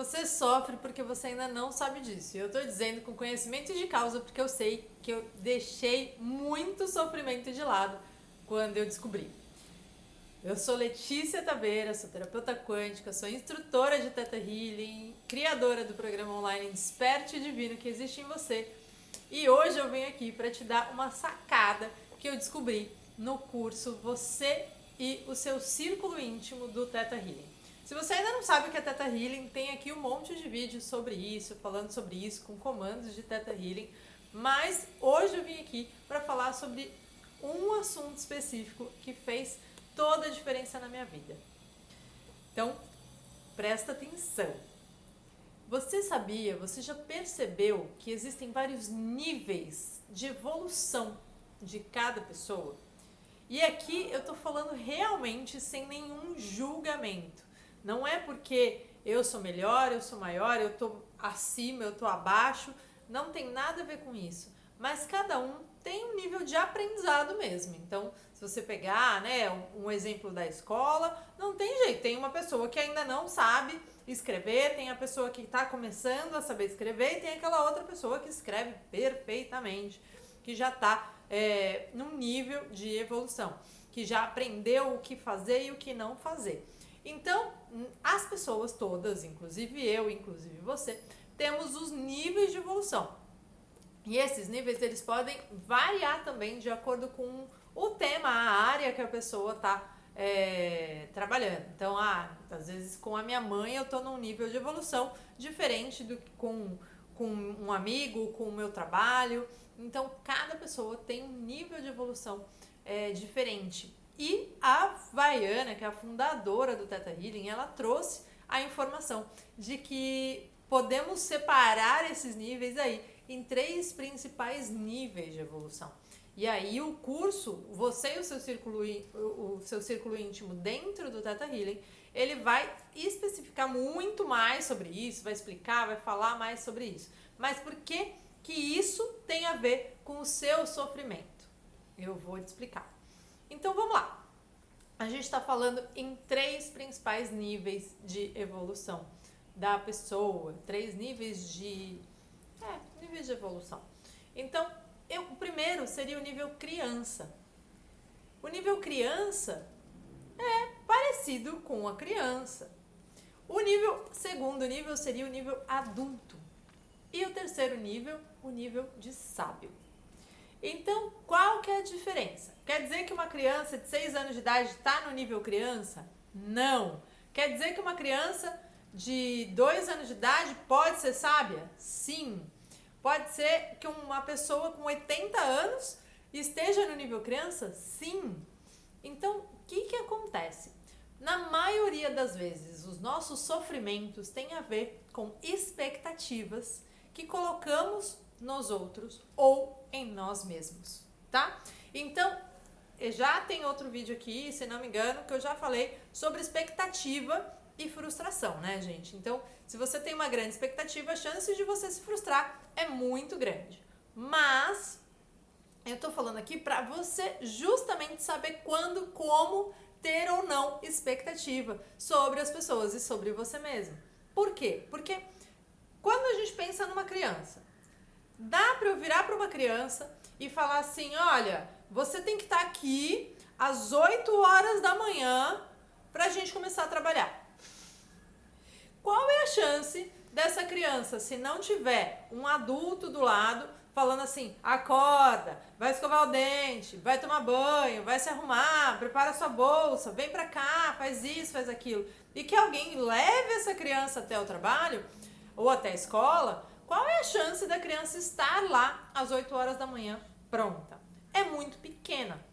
Você sofre porque você ainda não sabe disso. E eu tô dizendo com conhecimento de causa porque eu sei que eu deixei muito sofrimento de lado quando eu descobri. Eu sou Letícia Taveira, sou terapeuta quântica, sou instrutora de Theta Healing, criadora do programa online Desperte o Divino que existe em você. E hoje eu venho aqui para te dar uma sacada que eu descobri no curso Você e o seu círculo íntimo do Theta Healing. Se você ainda não sabe o que é Theta Healing, tem aqui um monte de vídeos sobre isso, falando sobre isso, com comandos de Theta Healing. Mas hoje eu vim aqui para falar sobre um assunto específico que fez toda a diferença na minha vida. Então, presta atenção. Você sabia, você já percebeu que existem vários níveis de evolução de cada pessoa? E aqui eu tô falando realmente sem nenhum julgamento. Não é porque eu sou melhor, eu sou maior, eu tô acima, eu tô abaixo. Não tem nada a ver com isso. Mas cada um tem um nível de aprendizado mesmo. Então, se você pegar, né, um exemplo da escola, não tem jeito. Tem uma pessoa que ainda não sabe escrever, tem a pessoa que está começando a saber escrever e tem aquela outra pessoa que escreve perfeitamente, que já está num nível de evolução, que já aprendeu o que fazer e o que não fazer. Então, as pessoas todas, inclusive eu, inclusive você, temos os níveis de evolução. E esses níveis, eles podem variar também de acordo com o tema, a área que a pessoa está trabalhando. Então, às vezes com a minha mãe eu estou num nível de evolução diferente do que com um amigo, com o meu trabalho. Então, cada pessoa tem um nível de evolução diferente. E a Vaiana, que é a fundadora do Theta Healing, ela trouxe a informação de que podemos separar esses níveis aí em 3 principais níveis de evolução. E aí o curso, você e o seu círculo íntimo dentro do Theta Healing, ele vai especificar muito mais sobre isso, vai explicar, vai falar mais sobre isso. Mas por que que isso tem a ver com o seu sofrimento? Eu vou te explicar. Então vamos lá. A gente está falando em 3 principais níveis de evolução da pessoa, 3 níveis de evolução. Então, o primeiro seria o nível criança. O nível criança é parecido com a criança. Segundo nível seria o nível adulto. E o terceiro nível, o nível de sábio. Então, qual que é a diferença? Quer dizer que uma criança de 6 anos de idade está no nível criança? Não. Quer dizer que uma criança de 2 anos de idade pode ser sábia? Sim. Pode ser que uma pessoa com 80 anos esteja no nível criança? Sim. Então, o que acontece? Na maioria das vezes, os nossos sofrimentos têm a ver com expectativas que colocamos nos outros ou em nós mesmos, tá? Então, já tem outro vídeo aqui, se não me engano, que eu já falei sobre expectativa e frustração, né, gente? Então, se você tem uma grande expectativa, a chance de você se frustrar é muito grande. Mas eu tô falando aqui pra você justamente saber quando, como ter ou não expectativa sobre as pessoas e sobre você mesmo. Por quê? Porque quando a gente pensa numa criança, dá pra eu virar pra uma criança e falar assim, olha, você tem que estar aqui às 8 horas da manhã pra gente começar a trabalhar. Qual é a chance dessa criança, se não tiver um adulto do lado, falando assim, acorda, vai escovar o dente, vai tomar banho, vai se arrumar, prepara sua bolsa, vem pra cá, faz isso, faz aquilo, e que alguém leve essa criança até o trabalho ou até a escola, qual é a chance da criança estar lá às 8 horas da manhã pronta? É muito pequena.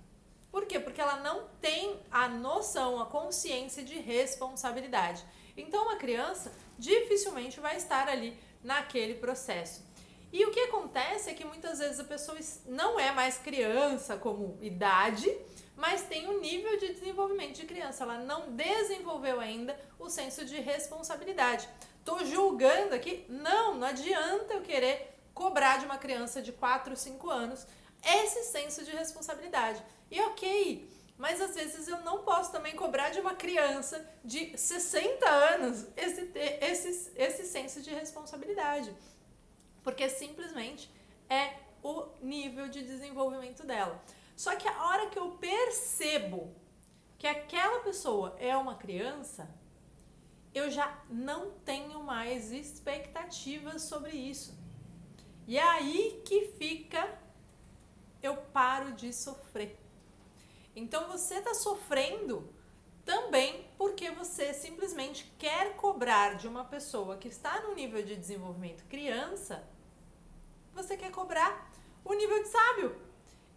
Por quê? Porque ela não tem a noção, a consciência de responsabilidade. Então, uma criança dificilmente vai estar ali naquele processo. E o que acontece é que muitas vezes a pessoa não é mais criança como idade, mas tem um nível de desenvolvimento de criança. Ela não desenvolveu ainda o senso de responsabilidade. Tô julgando aqui? Não adianta eu querer cobrar de uma criança de 4, 5 anos esse senso de responsabilidade. E ok, mas às vezes eu não posso também cobrar de uma criança de 60 anos esse senso de responsabilidade, porque simplesmente é o nível de desenvolvimento dela. Só que a hora que eu percebo que aquela pessoa é uma criança, eu já não tenho mais expectativas sobre isso. E é aí que eu paro de sofrer. Então você está sofrendo também porque você simplesmente quer cobrar de uma pessoa que está no nível de desenvolvimento criança, você quer cobrar o nível de sábio.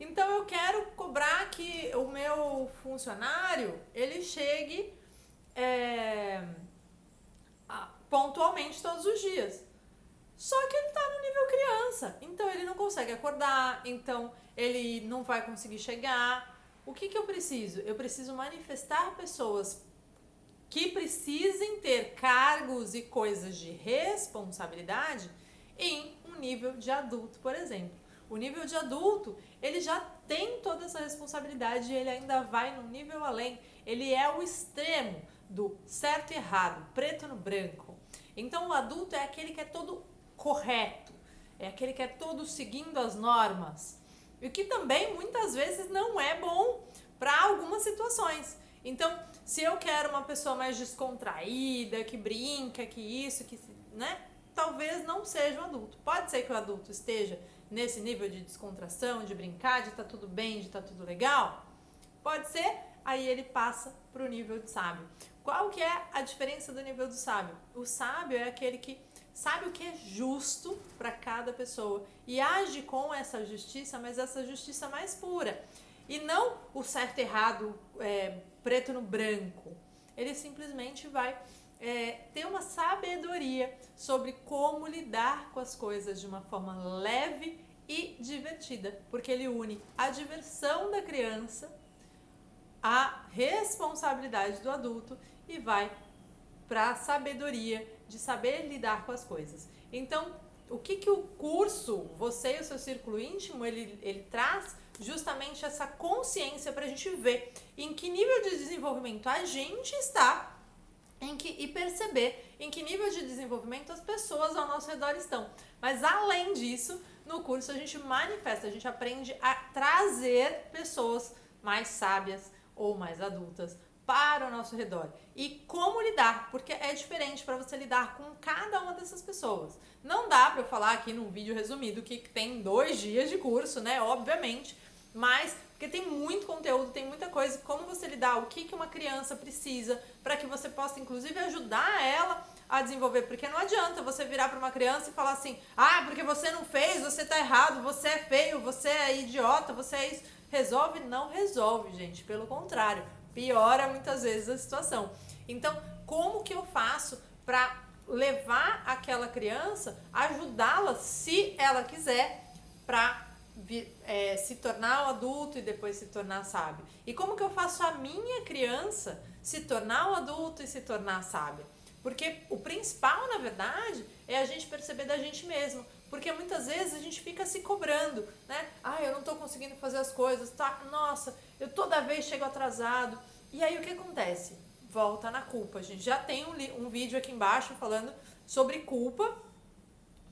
Então eu quero cobrar que o meu funcionário, ele chegue pontualmente todos os dias. Só que ele está no nível criança, então ele não consegue acordar, então ele não vai conseguir chegar. O que eu preciso? Eu preciso manifestar pessoas que precisem ter cargos e coisas de responsabilidade em um nível de adulto, por exemplo. O nível de adulto, ele já tem toda essa responsabilidade e ele ainda vai num nível além. Ele é o extremo do certo e errado, preto no branco. Então o adulto é aquele que é todo correto, é aquele que é todo seguindo as normas. E o que também muitas vezes não é bom para algumas situações. Então, se eu quero uma pessoa mais descontraída, que brinca, que isso, que, né? Talvez não seja um adulto. Pode ser que o adulto esteja nesse nível de descontração, de brincar, de estar tudo bem, de estar tudo legal. Pode ser, aí ele passa para o nível de sábio. Qual que é a diferença do nível do sábio? O sábio é aquele que sabe o que é justo para cada pessoa e age com essa justiça, mas essa justiça mais pura. E não o certo e errado, preto no branco. Ele simplesmente vai ter uma sabedoria sobre como lidar com as coisas de uma forma leve e divertida, porque ele une a diversão da criança à responsabilidade do adulto e vai para a sabedoria de saber lidar com as coisas. Então, o que o curso, você e o seu círculo íntimo, ele traz justamente essa consciência para a gente ver em que nível de desenvolvimento a gente está e perceber em que nível de desenvolvimento as pessoas ao nosso redor estão. Mas além disso, no curso a gente manifesta, a gente aprende a trazer pessoas mais sábias ou mais adultas para o nosso redor. E como lidar, porque é diferente para você lidar com cada uma dessas pessoas. Não dá para eu falar aqui num vídeo resumido que tem 2 dias de curso, né? Obviamente, mas porque tem muito conteúdo, tem muita coisa, como você lidar, o que uma criança precisa, para que você possa inclusive ajudar ela a desenvolver, porque não adianta você virar para uma criança e falar assim, porque você não fez, você tá errado, você é feio, você é idiota, você é isso. Resolve? Não resolve, gente, pelo contrário, piora muitas vezes a situação. Então, como que eu faço para levar aquela criança, ajudá-la, se ela quiser, para se tornar um adulto e depois se tornar sábio? E como que eu faço a minha criança se tornar um adulto e se tornar sábia? Porque o principal, na verdade, é a gente perceber da gente mesmo. Porque muitas vezes a gente fica se cobrando, né? Eu não estou conseguindo fazer as coisas, tá? Nossa, eu toda vez chego atrasado. E aí o que acontece? Volta na culpa. A gente já tem um vídeo aqui embaixo falando sobre culpa,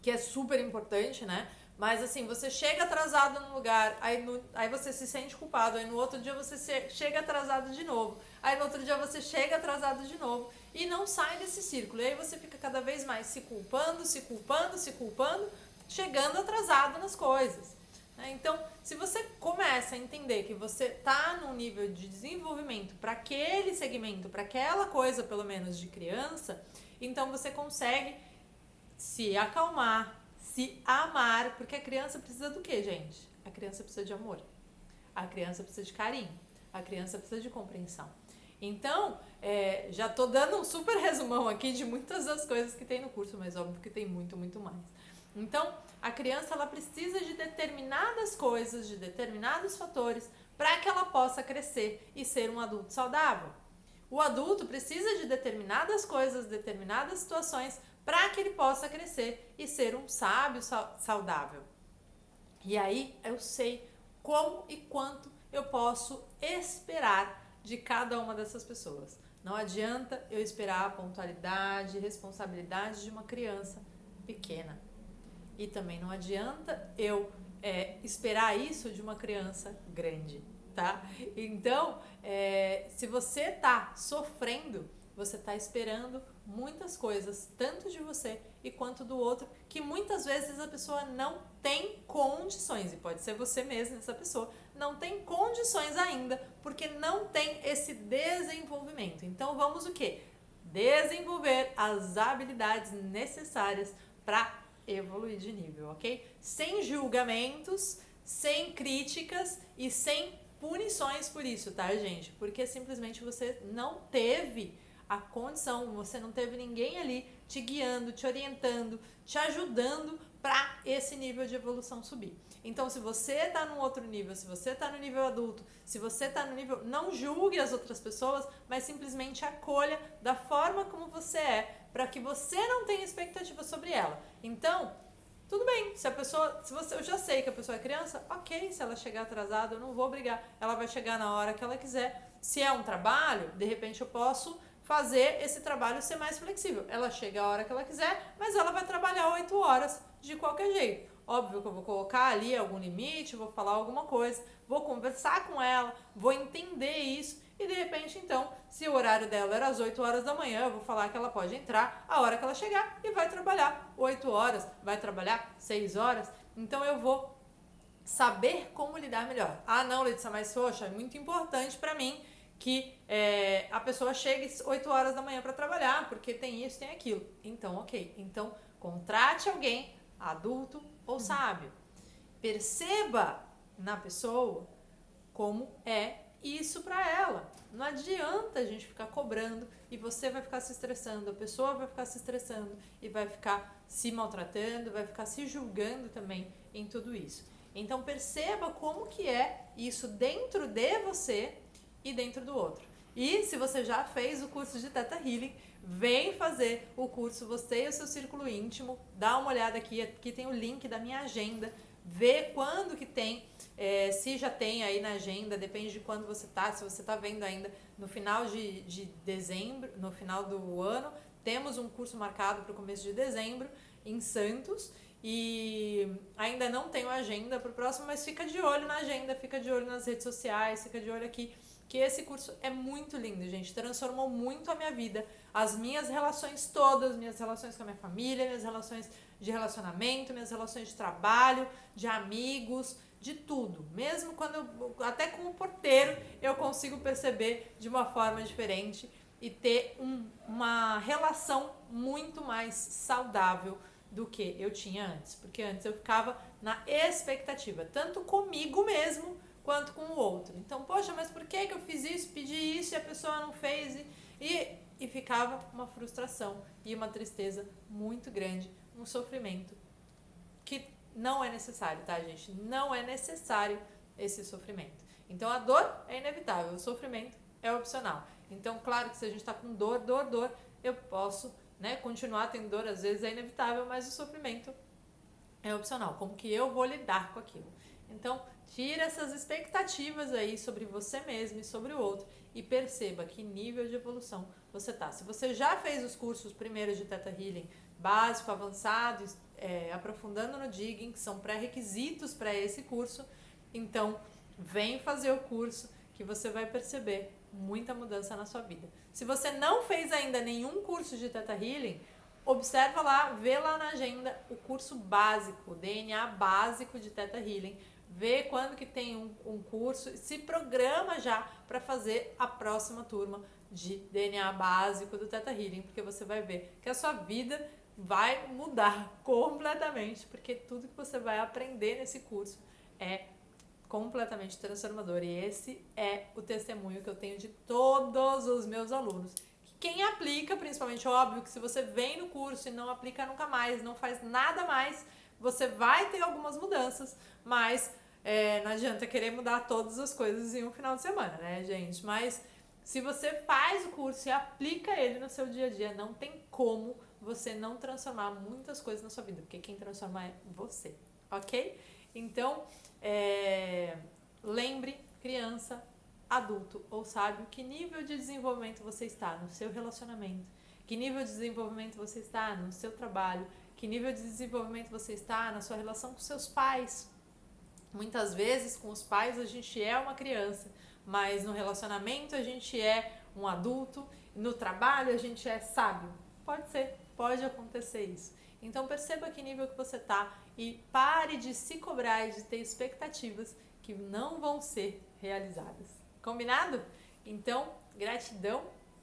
que é super importante, né? Mas assim, você chega atrasado no lugar, aí você se sente culpado, aí no outro dia você chega atrasado de novo, aí no outro dia você chega atrasado de novo e não sai desse círculo. E aí você fica cada vez mais se culpando, chegando atrasado nas coisas. Então, se você começa a entender que você está num nível de desenvolvimento para aquele segmento, para aquela coisa pelo menos de criança, então você consegue se acalmar, se amar, porque a criança precisa do quê, gente? A criança precisa de amor, a criança precisa de carinho, a criança precisa de compreensão. Então, já tô dando um super resumão aqui de muitas das coisas que tem no curso, mas óbvio que tem muito, muito mais. Então, a criança ela precisa de determinadas coisas, de determinados fatores, para que ela possa crescer e ser um adulto saudável. O adulto precisa de determinadas coisas, determinadas situações, para que ele possa crescer e ser um sábio saudável. E aí eu sei como e quanto eu posso esperar de cada uma dessas pessoas. Não adianta eu esperar a pontualidade e responsabilidade de uma criança pequena. E também não adianta eu esperar isso de uma criança grande, tá? Então, se você tá sofrendo, você tá esperando muitas coisas, tanto de você e quanto do outro, que muitas vezes a pessoa não tem condições, e pode ser você mesmo, essa pessoa, não tem condições ainda, porque não tem esse desenvolvimento. Então vamos o quê? Desenvolver as habilidades necessárias para evoluir de nível, ok? Sem julgamentos, sem críticas e sem punições por isso, tá, gente? Porque simplesmente você não teve a condição, você não teve ninguém ali te guiando, te orientando, te ajudando para esse nível de evolução subir. Então, se você está num outro nível, se você está no nível adulto, se você está no nível, não julgue as outras pessoas, mas simplesmente acolha da forma como você é, para que você não tenha expectativa sobre ela. Então, tudo bem, se eu já sei que a pessoa é criança, ok, se ela chegar atrasada, eu não vou brigar, ela vai chegar na hora que ela quiser. Se é um trabalho, de repente eu posso fazer esse trabalho ser mais flexível. Ela chega a hora que ela quiser, mas ela vai trabalhar 8 horas de qualquer jeito. Óbvio que eu vou colocar ali algum limite, vou falar alguma coisa, vou conversar com ela, vou entender isso e de repente então, se o horário dela era às 8 horas da manhã, eu vou falar que ela pode entrar a hora que ela chegar e vai trabalhar 8 horas, vai trabalhar 6 horas. Então eu vou saber como lidar melhor. Ah, não, Letícia, mas poxa, é muito importante para mim que a pessoa chegue 8 horas da manhã para trabalhar, porque tem isso, tem aquilo. Então, ok. Então, contrate alguém, adulto ou sábio. Perceba na pessoa como é isso para ela. Não adianta a gente ficar cobrando e você vai ficar se estressando, a pessoa vai ficar se estressando e vai ficar se maltratando, vai ficar se julgando também em tudo isso. Então perceba como que é isso dentro de você e dentro do outro. E se você já fez o curso de Theta Healing, vem fazer o curso Você e o Seu Círculo Íntimo. Dá uma olhada aqui tem o link da minha agenda. Vê quando que tem, se já tem aí na agenda, depende de quando você tá, se você tá vendo ainda no final de dezembro, no final do ano, temos um curso marcado para o começo de dezembro em Santos e ainda não tenho agenda para o próximo, mas fica de olho na agenda, fica de olho nas redes sociais, fica de olho aqui, que esse curso é muito lindo, gente, transformou muito a minha vida, as minhas relações todas, minhas relações com a minha família, minhas relações de relacionamento, minhas relações de trabalho, de amigos, de tudo. Mesmo quando até com o porteiro eu consigo perceber de uma forma diferente e ter uma relação muito mais saudável do que eu tinha antes. Porque antes eu ficava na expectativa, tanto comigo mesmo quanto com o outro. Então, poxa, mas por que eu fiz isso, pedi isso e a pessoa não fez? E ficava uma frustração e uma tristeza muito grande, um sofrimento que não é necessário, tá, gente? Não é necessário esse sofrimento. Então, a dor é inevitável, o sofrimento é opcional. Então, claro que se a gente está com dor, eu posso, né, continuar tendo dor, às vezes é inevitável, mas o sofrimento é opcional. Como que eu vou lidar com aquilo? Então, tira essas expectativas aí sobre você mesmo e sobre o outro e perceba que nível de evolução você tá. Se você já fez os cursos primeiros de Theta Healing, básico, avançado, aprofundando no digging, que são pré-requisitos para esse curso, então vem fazer o curso que você vai perceber muita mudança na sua vida. Se você não fez ainda nenhum curso de Theta Healing, observa lá, vê lá na agenda o curso básico, o DNA básico de Theta Healing, vê quando que tem um curso, se programa já para fazer a próxima turma de DNA básico do Theta Healing, porque você vai ver que a sua vida vai mudar completamente, porque tudo que você vai aprender nesse curso é completamente transformador. E esse é o testemunho que eu tenho de todos os meus alunos. Quem aplica, principalmente, óbvio que se você vem no curso e não aplica nunca mais, não faz nada mais, você vai ter algumas mudanças, mas não adianta querer mudar todas as coisas em um final de semana, né, gente? Mas se você faz o curso e aplica ele no seu dia a dia, não tem como você não transformar muitas coisas na sua vida, porque quem transforma é você, ok? Então, lembre criança, adulto ou sábio, que nível de desenvolvimento você está no seu relacionamento, que nível de desenvolvimento você está no seu trabalho, que nível de desenvolvimento você está na sua relação com seus pais. Muitas vezes com os pais a gente é uma criança, mas no relacionamento a gente é um adulto, no trabalho a gente é sábio. Pode ser, pode acontecer isso. Então perceba que nível que você está e pare de se cobrar e de ter expectativas que não vão ser realizadas. Combinado? Então, gratidão.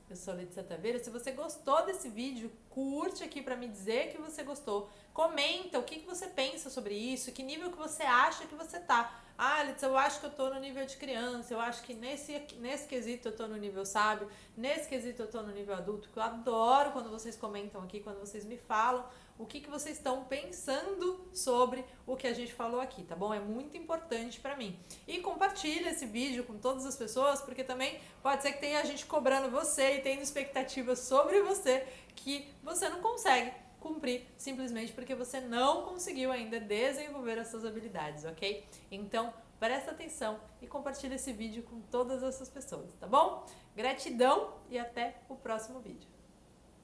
Eu sou a Letícia Taveira. Se você gostou desse vídeo, curte aqui para me dizer que você gostou. Comenta o que você pensa sobre isso, que nível que você acha que você tá. Ah, Letícia, eu acho que eu tô no nível de criança, eu acho que nesse quesito eu tô no nível sábio, nesse quesito eu tô no nível adulto, que eu adoro quando vocês comentam aqui, quando vocês me falam o que vocês estão pensando sobre o que a gente falou aqui, tá bom? É muito importante pra mim. E compartilha esse vídeo com todas as pessoas, porque também pode ser que tenha gente cobrando você e tendo expectativas sobre você que você não consegue cumprir simplesmente porque você não conseguiu ainda desenvolver as suas habilidades, ok? Então, presta atenção e compartilha esse vídeo com todas essas pessoas, tá bom? Gratidão e até o próximo vídeo.